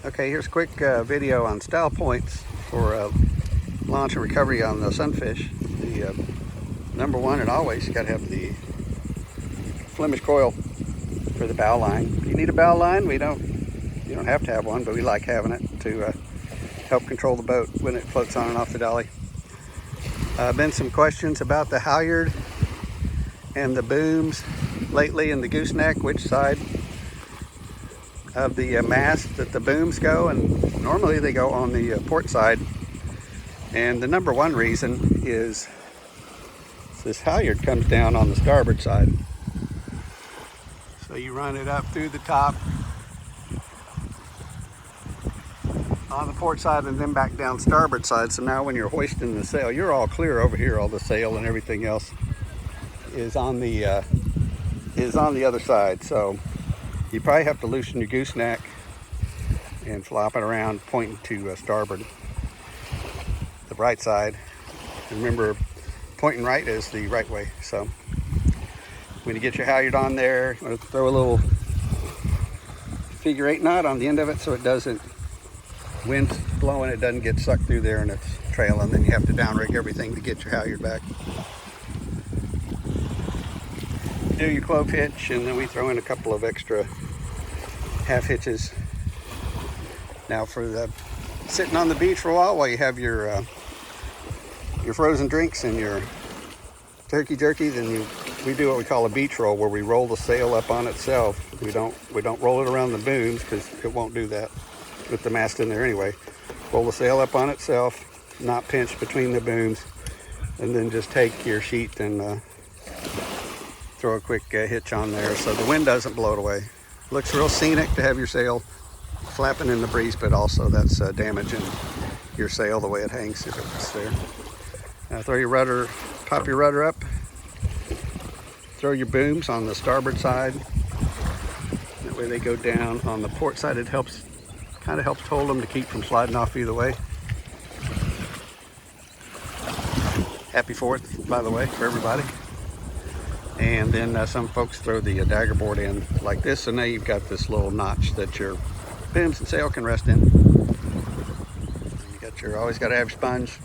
Okay, here's a quick video on style points for launch and recovery on the Sunfish. The number one, and always, you got to have the Flemish coil for the bow line. You need a bow line. You don't have to have one, but we like having it to help control the boat when it floats on and off the dolly. Been some questions about the halyard and the booms lately in the gooseneck, which side of the mast that the booms go, and normally they go on the port side. And the number one reason is this halyard comes down on the starboard side. So you run it up through the top on the port side and then back down starboard side. So now when you're hoisting the sail, you're all clear over here. All the sail and everything else is on the other side. So you probably have to loosen your gooseneck and flop it around, pointing to starboard, the right side. And remember, pointing right is the right way. So when you get your halyard on there, throw a little figure 8 knot on the end of it so it doesn't, wind blowing, it doesn't get sucked through there and it's trailing. Then you have to downrig everything to get your halyard back. Do your clove hitch, and then we throw in a couple of extra half hitches. Now for the sitting on the beach for a while you have your frozen drinks and your turkey jerky, then we do what we call a beach roll, where we roll the sail up on itself. We don't roll it around the booms because it won't do that with the mast in there anyway. Roll the sail up on itself, not pinch between the booms, and then just take your sheet and throw a quick hitch on there so the wind doesn't blow it away. Looks real scenic to have your sail flapping in the breeze, but also that's damaging your sail the way it hangs if it's there. Now throw your rudder, pop your rudder up, throw your booms on the starboard side. That way they go down on the port side. It kind of helps hold them to keep from sliding off either way. Happy 4th, by the way, for everybody. And then some folks throw the dagger board in like this, so now you've got this little notch that your booms and sail can rest in. Always got to have your sponge,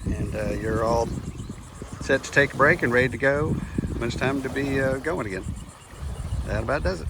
and you're all set to take a break and ready to go when it's time to be going again. That about does it.